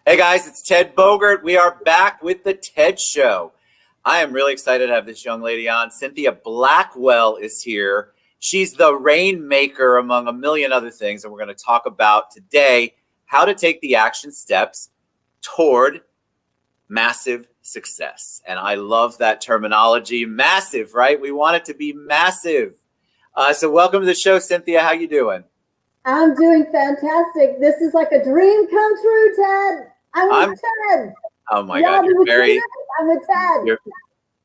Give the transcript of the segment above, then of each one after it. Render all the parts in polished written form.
Hey guys, it's Ted Bogert. We are back with the TED Show. I am really excited to have this young lady on. Cynthia Blackwell is here. She's the rainmaker among a million other things, and we're going to talk about today how to take the action steps toward massive success. And I love that terminology, massive, right? We want it to be massive. So welcome to the show, Cynthia. How you doing? I'm doing fantastic. This is like a dream come true, Ted. I'm with Ted. Oh my God, I'm with Ted. You're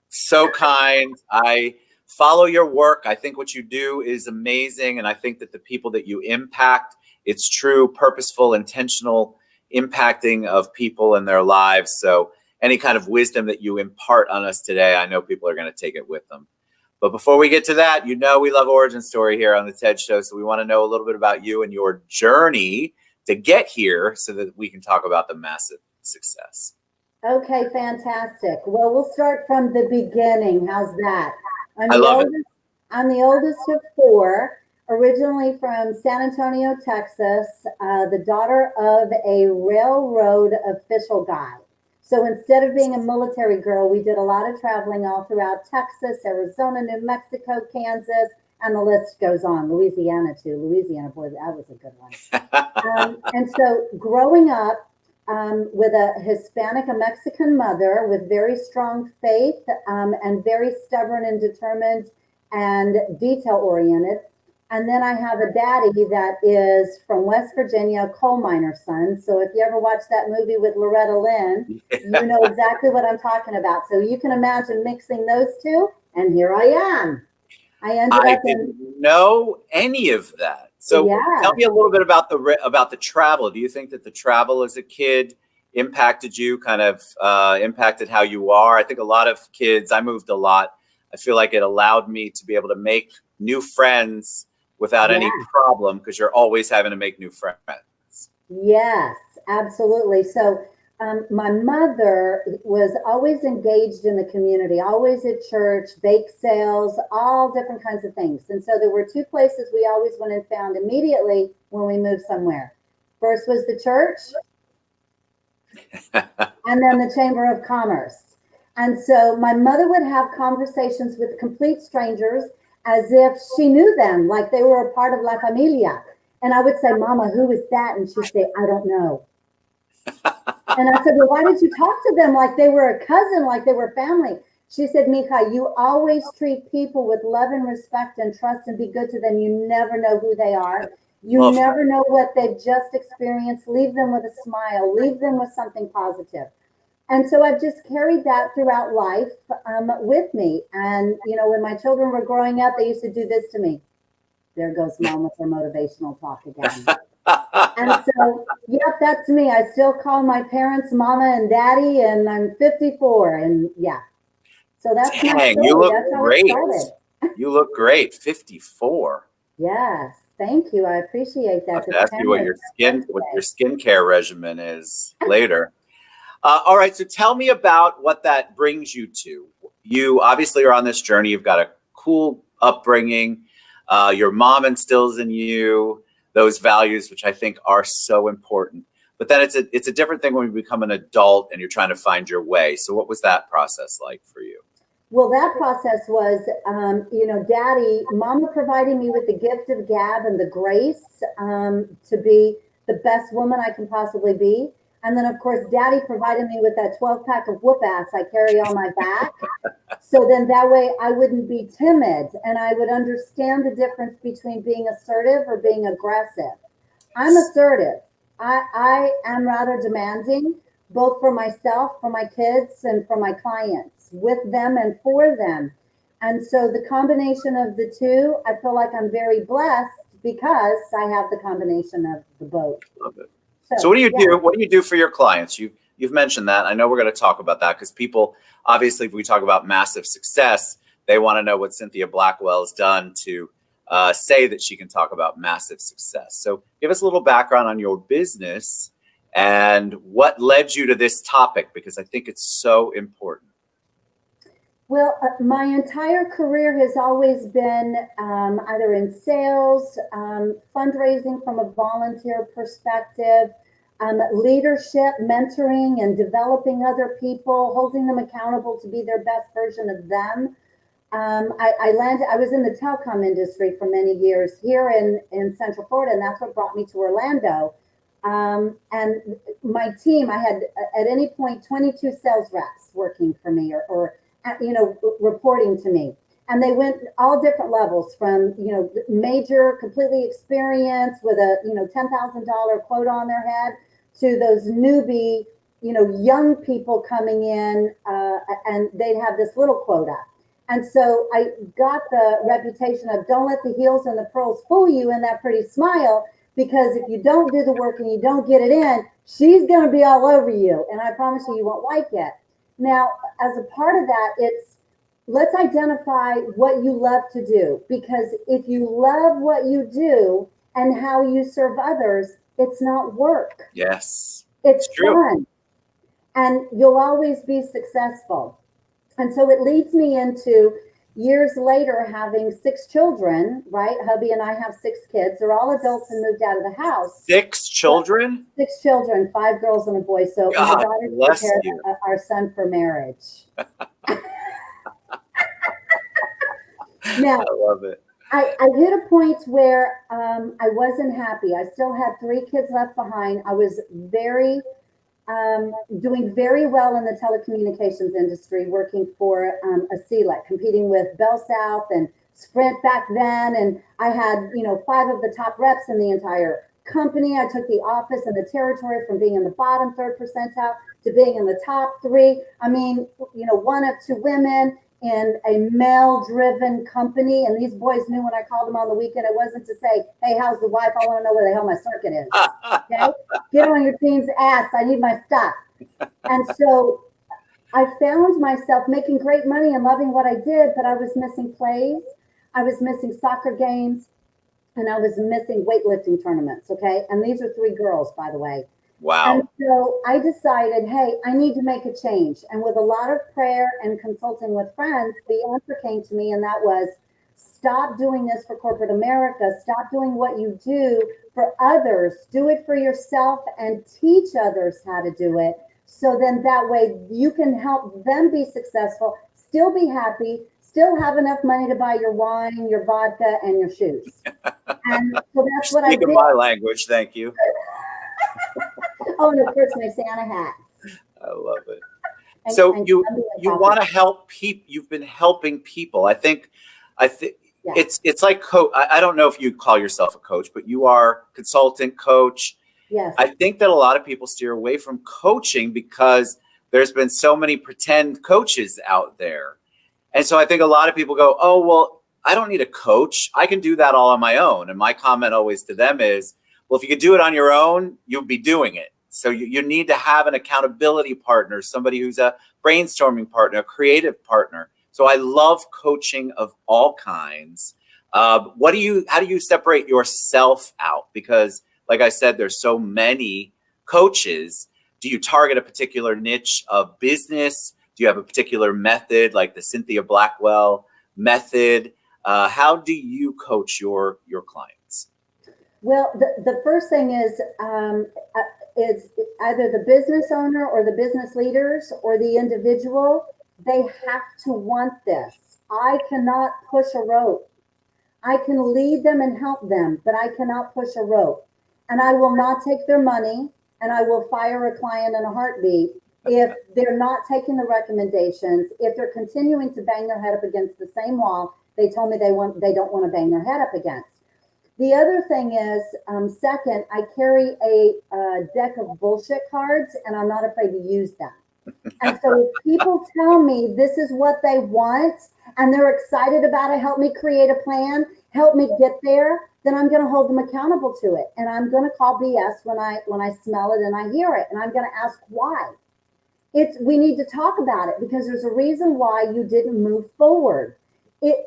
so kind. I follow your work. I think what you do is amazing. And I think that the people that you impact, it's true, purposeful, intentional impacting of people in their lives. So any kind of wisdom that you impart on us today, I know people are going to take it with them. But before we get to that, you know we love origin story here on the TED Show. So we want to know a little bit about you and your journey to get here so that we can talk about the massive success. Okay, fantastic. Well, we'll start from the beginning. How's that? I love it. I'm the oldest of four, originally from San Antonio, Texas, the daughter of a railroad official guy. So instead of being a military girl, we did a lot of traveling all throughout Texas, Arizona, New Mexico, Kansas, and the list goes on. Louisiana, too. Louisiana, boy, that was a good one. And so growing up with a Hispanic, a Mexican mother with very strong faith and very stubborn and determined and detail-oriented. And then I have a daddy that is from West Virginia, a coal miner's son. So if you ever watch that movie with Loretta Lynn, you know exactly what I'm talking about. So you can imagine mixing those two, and here I am. I didn't know any of that. So Tell me a little bit about the travel. Do you think that the travel as a kid impacted you, kind of impacted how you are? I think a lot of kids, I moved a lot. I feel like it allowed me to be able to make new friends without any problem, because you're always having to make new friends. Yes, absolutely. So my mother was always engaged in the community, always at church, bake sales, all different kinds of things. And so there were two places we always went and found immediately when we moved somewhere. First was the church, and then the Chamber of Commerce. And so my mother would have conversations with complete strangers as if she knew them, like they were a part of La Familia. And I would say, Mama, who is that? And she'd say, I don't know. And I said, well, why did you talk to them like they were a cousin, like they were family? She said, Mika, you always treat people with love and respect and trust and be good to them. You never know who they are. You never know what they've just experienced. Leave them with a smile. Leave them with something positive. And so I've just carried that throughout life with me. And, you know, when my children were growing up, they used to do this to me. There goes Mom with her motivational talk again. And so, yep, that's me. I still call my parents Mama and Daddy, and I'm 54. And so that's my story. You look that's how great. It started. You look great. 54. Yes. Thank you. I appreciate that. I'll have to ask you what your skincare regimen is later. All right, so tell me about what that brings you to. You obviously are on this journey. You've got a cool upbringing. Your mom instills in you those values, which I think are so important. But then it's a different thing when you become an adult and you're trying to find your way. So what was that process like for you? Well, that process was, Daddy, Mama providing me with the gift of gab and the grace to be the best woman I can possibly be. And then, of course, Daddy provided me with that 12-pack of whoop ass I carry on my back. So then that way I wouldn't be timid and I would understand the difference between being assertive or being aggressive. I'm assertive. I am rather demanding, both for myself, for my kids, and for my clients, with them and for them. And so the combination of the two, I feel like I'm very blessed because I have the combination of the both. Love it. So what do you do? What do you do for your clients? You've mentioned that. I know we're going to talk about that because people, obviously, if we talk about massive success, they want to know what Cynthia Blackwell has done to say that she can talk about massive success. So give us a little background on your business and what led you to this topic, because I think it's so important. Well, my entire career has always been either in sales, fundraising from a volunteer perspective, leadership, mentoring, and developing other people, holding them accountable to be their best version of them. I was in the telecom industry for many years here in Central Florida, and that's what brought me to Orlando. And my team, I had at any point 22 sales reps working for me or reporting to me. And they went all different levels from, major, completely experienced with a, $10,000 quota on their head to those newbie, young people coming in and they'd have this little quota. And so I got the reputation of don't let the heels and the pearls fool you in that pretty smile, because if you don't do the work and you don't get it in, she's going to be all over you. And I promise you won't like it. Now, as a part of that, let's identify what you love to do, because if you love what you do and how you serve others, it's not work. Yes. It's true. fun. And you'll always be successful. And so it leads me into years later having 6 children, right? Hubby and I have 6 kids. They're all adults and moved out of the house. 6 children? 6 children, 5 girls and a boy. So God my daughter bless prepared you. our son for marriage. Now, I love it. I hit a point where I wasn't happy. I still had 3 kids left behind. I was doing very well in the telecommunications industry, working for a CLEC, competing with Bell South and Sprint back then. And I had, 5 of the top reps in the entire company. I took the office and the territory from being in the bottom 3rd percentile to being in the top 3. I mean, 1 of 2 women in a male-driven company. And these boys knew when I called them on the weekend, it wasn't to say, hey, how's the wife? I want to know where the hell my circuit is. Okay? Get on your team's ass. I need my stuff. And so I found myself making great money and loving what I did, but I was missing plays. I was missing soccer games, and I was missing weightlifting tournaments. Okay? And these are 3 girls, by the way. Wow. And so I decided, hey, I need to make a change. And with a lot of prayer and consulting with friends, the answer came to me, and that was, stop doing this for corporate America. Stop doing what you do for others. Do it for yourself and teach others how to do it. So then that way you can help them be successful, still be happy, still have enough money to buy your wine, your vodka, and your shoes. And so that's what I did. Speak my language, thank you. Oh, and of course my Santa hat. I love it. So you want to help people. You've been helping people. I think yeah. It's like I don't know if you call yourself a coach, but you are consultant, coach. Yes. I think that a lot of people steer away from coaching because there's been so many pretend coaches out there. And so I think a lot of people go, oh, well, I don't need a coach. I can do that all on my own. And my comment always to them is, well, if you could do it on your own, you'll be doing it. So you need to have an accountability partner, somebody who's a brainstorming partner, a creative partner. So I love coaching of all kinds. How do you separate yourself out? Because like I said, there's so many coaches. Do you target a particular niche of business? Do you have a particular method like the Cynthia Blackwell method? How do you coach your clients? Well, the first thing is either the business owner or the business leaders or the individual, they have to want this. I cannot push a rope. I can lead them and help them, but I cannot push a rope. And I will not take their money, and I will fire a client in a heartbeat if they're not taking the recommendations, if they're continuing to bang their head up against the same wall they told me they don't want to bang their head up against. The other thing is, second, I carry a deck of bullshit cards, and I'm not afraid to use them. And so if people tell me this is what they want, and they're excited about it, help me create a plan, help me get there, then I'm going to hold them accountable to it. And I'm going to call BS when I smell it and I hear it. And I'm going to ask why. We need to talk about it, because there's a reason why you didn't move forward. If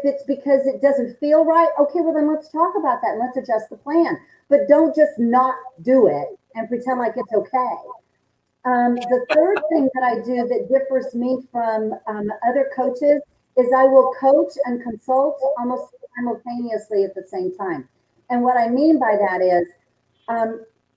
it's because it doesn't feel right, okay, well then let's talk about that and let's adjust the plan. But don't just not do it and pretend like it's okay. The third thing that I do that differs me from other coaches is I will coach and consult almost simultaneously at the same time. And what I mean by that is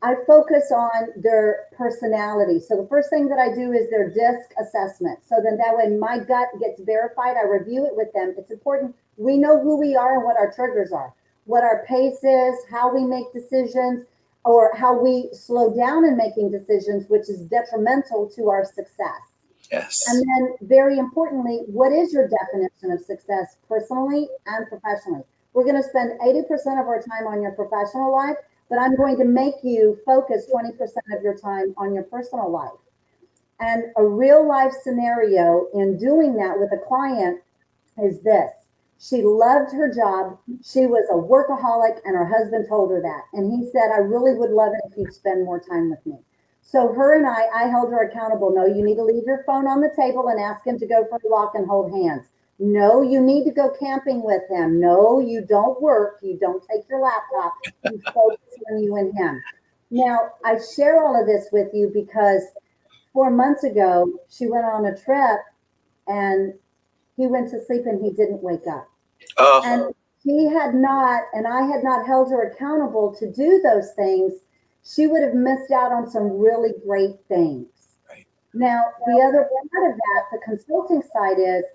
I focus on their personality. So the first thing that I do is their DISC assessment. So then that way my gut gets verified. I review it with them. It's important. We know who we are and what our triggers are, what our pace is, how we make decisions, or how we slow down in making decisions, which is detrimental to our success. Yes. And then very importantly, what is your definition of success personally and professionally? We're going to spend 80% of our time on your professional life, but I'm going to make you focus 20% of your time on your personal life. And a real life scenario in doing that with a client is this. She loved her job. She was a workaholic, and her husband told her that. And he said, I really would love it if you'd spend more time with me. So her and I held her accountable. No, you need to leave your phone on the table and ask him to go for a walk and hold hands. No, you need to go camping with him. No, you don't work. You don't take your laptop. You focus on you and him. Now, I share all of this with you because 4 months ago, she went on a trip and he went to sleep and he didn't wake up. Oh. And he had not, and I had not held her accountable to do those things. She would have missed out on some really great things. Right. Now, the other part of that, the consulting side is,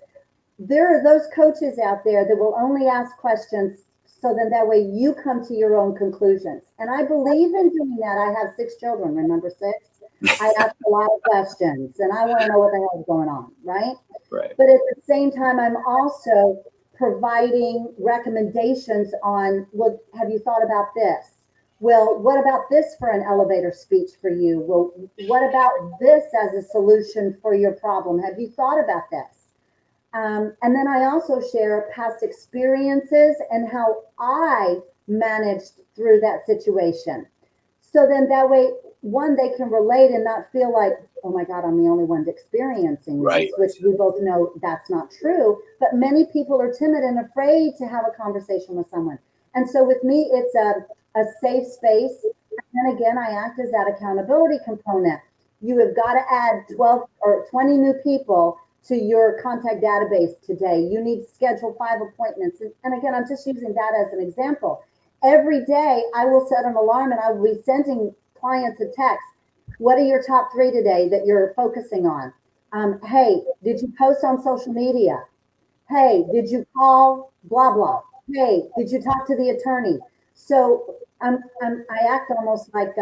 there are those coaches out there that will only ask questions so then that way you come to your own conclusions. And I believe in doing that. I have 6 children, remember 6? I ask a lot of questions and I want to know what the hell is going on, right? Right. But at the same time, I'm also providing recommendations on, well, have you thought about this? Well, what about this for an elevator speech for you? Well, what about this as a solution for your problem? Have you thought about this? And then I also share past experiences and how I managed through that situation. So then that way, one, they can relate and not feel like, oh my God, I'm the only one experiencing Right. this, which we both know that's not true. But many people are timid and afraid to have a conversation with someone. And so with me, it's a safe space. And then again, I act as that accountability component. You have got to add 12 or 20 new people to your contact database today. You need to schedule 5 appointments. And again, I'm just using that as an example. Every day I will set an alarm and I will be sending clients a text. What are your top 3 today that you're focusing on? Hey, did you post on social media? Hey, did you call blah, blah? Hey, did you talk to the attorney? So I act almost like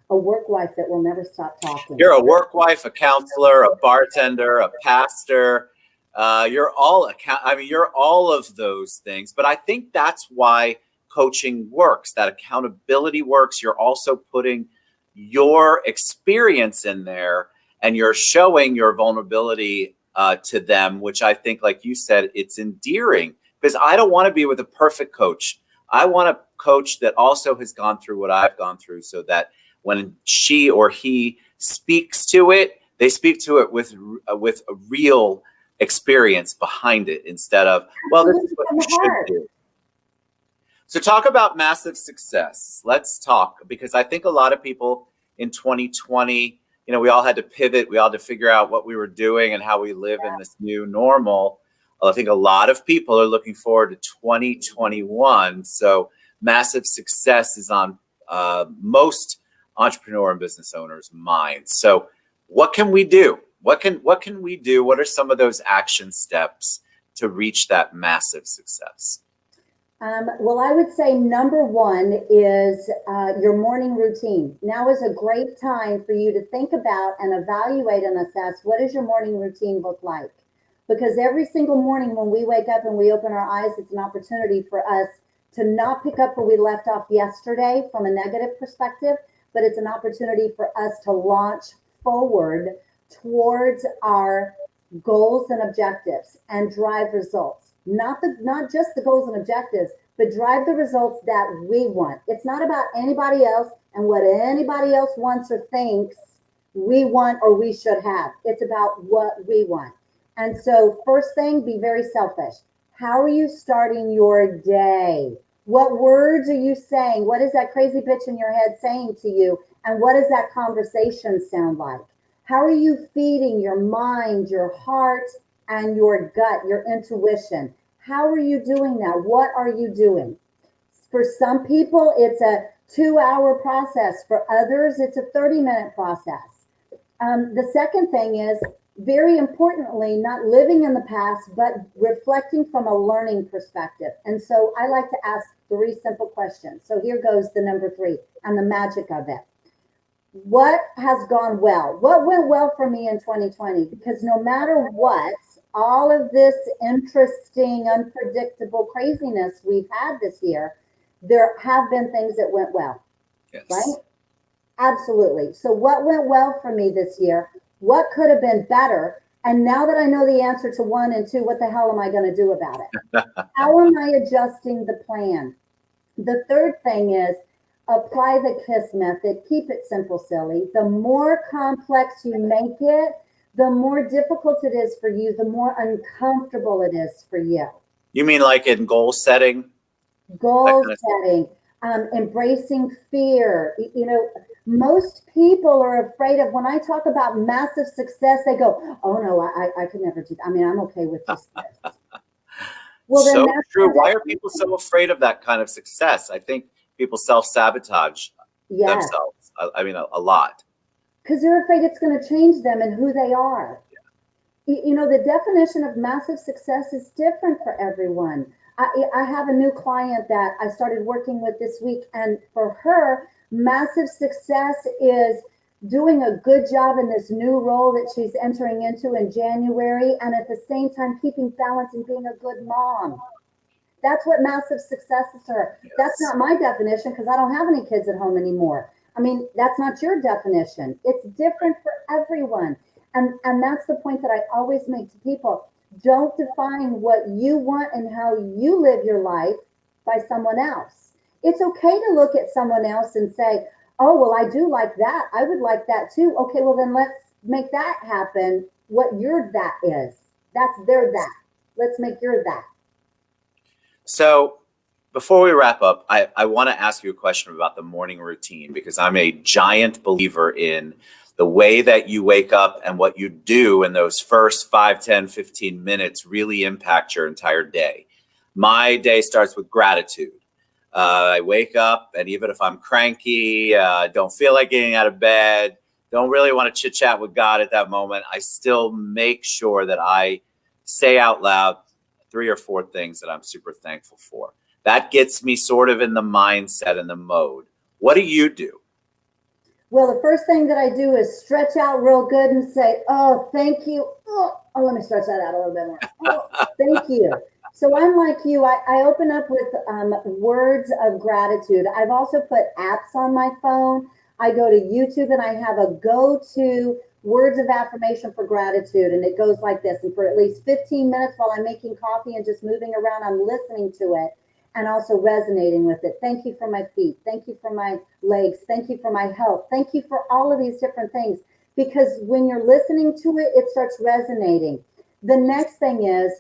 a work wife that will never stop talking. You're a work wife, a counselor, a bartender, a pastor. You're all you're all of those things. But I think that's why coaching works. That accountability works. You're also putting your experience in there, and you're showing your vulnerability to them, which I think, like you said, it's endearing. Because I don't want to be with a perfect coach. I want a coach that also has gone through what I've gone through, so that when she or he speaks to it, they speak to it with a real experience behind it, instead of, well, this is what you should do. So talk about massive success. Let's talk, because I think a lot of people in 2020, we all had to pivot. We all had to figure out what we were doing and how we live in this new normal. I think a lot of people are looking forward to 2021. So massive success is on most entrepreneur and business owners' minds. So what can we do? What can we do? What are some of those action steps to reach that massive success? Well, I would say number 1 is your morning routine. Now is a great time for you to think about and evaluate and assess, what does your morning routine look like? Because every single morning when we wake up and we open our eyes, it's an opportunity for us to not pick up where we left off yesterday from a negative perspective, but it's an opportunity for us to launch forward towards our goals and objectives and drive results. Not just the goals and objectives, but drive the results that we want. It's not about anybody else and what anybody else wants or thinks we want or we should have. It's about what we want. And so first thing, be very selfish. How are you starting your day? What words are you saying? What is that crazy bitch in your head saying to you? And what does that conversation sound like? How are you feeding your mind, your heart, and your gut, your intuition? How are you doing that? What are you doing? For some people, it's a 2-hour process. For others, it's a 30-minute process. The second thing is, very importantly, not living in the past, but reflecting from a learning perspective. And so I like to ask 3 simple questions. So here goes the number 3 and the magic of it. What has gone well? What went well for me in 2020? Because no matter what, all of this interesting, unpredictable craziness we've had this year, there have been things that went well, Yes. right? Absolutely. So what went well for me this year? What could have been better? And now that I know the answer to 1 and 2, what the hell am I going to do about it? How am I adjusting the plan? The third thing is apply the KISS method. Keep it simple, silly. The more complex you make it, the more difficult it is for you, the more uncomfortable it is for you. You mean like in goal setting? Goal setting, embracing fear. You know, most people are afraid of, when I talk about massive success, they go, oh no, I could never do that. I mean, I'm okay with just this. Well, then So that's true. Why are people so afraid of that kind of success? I think people self-sabotage themselves. I mean, a lot. Because they're afraid it's going to change them and who they are. Yeah. You know, the definition of massive success is different for everyone. I have a new client that I started working with this week, and for her, massive success is doing a good job in this new role that she's entering into in January, and at the same time keeping balance and being a good mom. That's what massive success is to her. Yes. That's not my definition, because I don't have any kids at home anymore. I mean, that's not your definition. It's different for everyone. And that's the point that I always make to people. Don't define what you want and how you live your life by someone else. It's okay to look at someone else and say, oh, well, I do like that. I would like that too. Okay, well, then let's make that happen. What your that is. That's their that. Let's make your that. So before we wrap up, I want to ask you a question about the morning routine, because I'm a giant believer in the way that you wake up and what you do in those first 5, 10, 15 minutes really impact your entire day. My day starts with gratitude. I wake up, and even if I'm cranky, don't feel like getting out of bed, don't really want to chit chat with God at that moment, I still make sure that I say out loud 3 or 4 things that I'm super thankful for. That gets me sort of in the mindset and the mode. What do you do? Well, the first thing that I do is stretch out real good and say, oh, thank you. Oh, let me stretch that out a little bit more. Oh, thank you. So I'm like you. I open up with words of gratitude. I've also put apps on my phone. I go to YouTube and I have a go-to words of affirmation for gratitude. And it goes like this. And for at least 15 minutes while I'm making coffee and just moving around, I'm listening to it and also resonating with it. Thank you for my feet. Thank you for my legs. Thank you for my health. Thank you for all of these different things. Because when you're listening to it, it starts resonating. The next thing is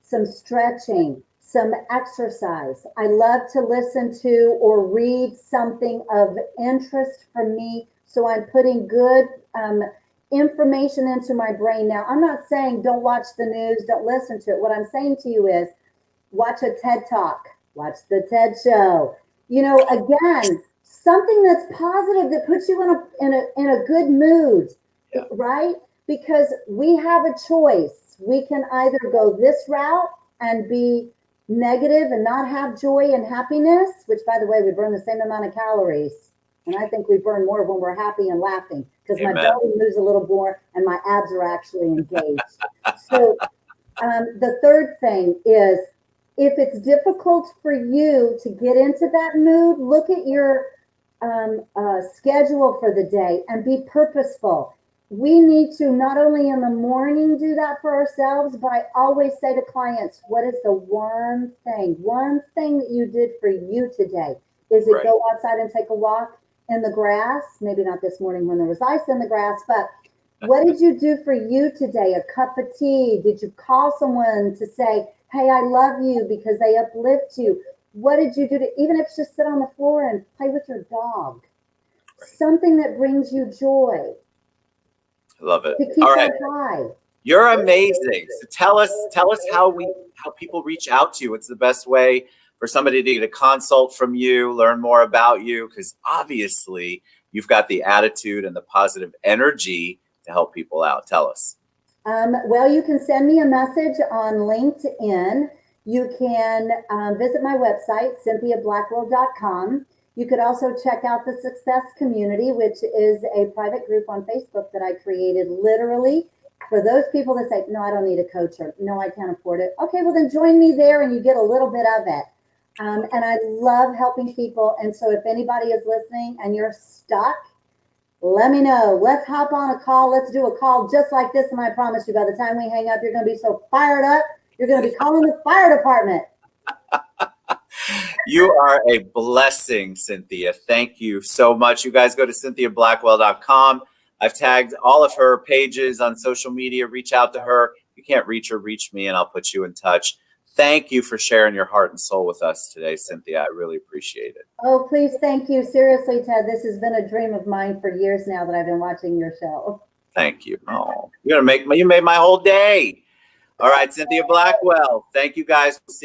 some stretching, some exercise. I love to listen to or read something of interest for me. So I'm putting good information into my brain. Now, I'm not saying don't watch the news, don't listen to it. What I'm saying to you is watch a TED Talk, watch the TED Show. You know, again, something that's positive that puts you in a good mood, right? Because we have a choice. We can either go this route and be negative and not have joy and happiness, which, by the way, we burn the same amount of calories. And I think we burn more when we're happy and laughing, because my belly moves a little more and my abs are actually engaged. So the third thing is, if it's difficult for you to get into that mood, look at your schedule for the day and be purposeful. We need to not only in the morning do that for ourselves, but I always say to clients, what is the one thing that you did for you today? Is it go outside and take a walk in the grass? Maybe not this morning when there was ice in the grass, but what did you do for you today? A cup of tea? Did you call someone to say, hey, I love you, because they uplift you? What did you do to, even if it's just sit on the floor and play with your dog? Something that brings you joy. Love it. To keep All right. high. You're amazing. So tell us how people reach out to you. What's the best way for somebody to get a consult from you, learn more about you, because obviously you've got the attitude and the positive energy to help people out. Tell us. Well, you can send me a message on LinkedIn. You can visit my website, CynthiaBlackwell.com. You could also check out the Success Community, which is a private group on Facebook that I created literally for those people that say, no, I don't need a coach, or no, I can't afford it. Okay, well then join me there and you get a little bit of it. And I love helping people. And so if anybody is listening and you're stuck, let me know. Let's hop on a call. Let's do a call just like this. And I promise you, by the time we hang up, you're going to be so fired up. You're going to be calling the fire department. You are a blessing, Cynthia. Thank you so much. You guys go to CynthiaBlackwell.com. I've tagged all of her pages on social media. Reach out to her. If you can't reach her, reach me, and I'll put you in touch. Thank you for sharing your heart and soul with us today, Cynthia. I really appreciate it. Oh, please. Thank you. Seriously, Ted, this has been a dream of mine for years now that I've been watching your show. Thank you. Oh, you made my whole day. All right, Cynthia Blackwell. Thank you, guys. We'll see you.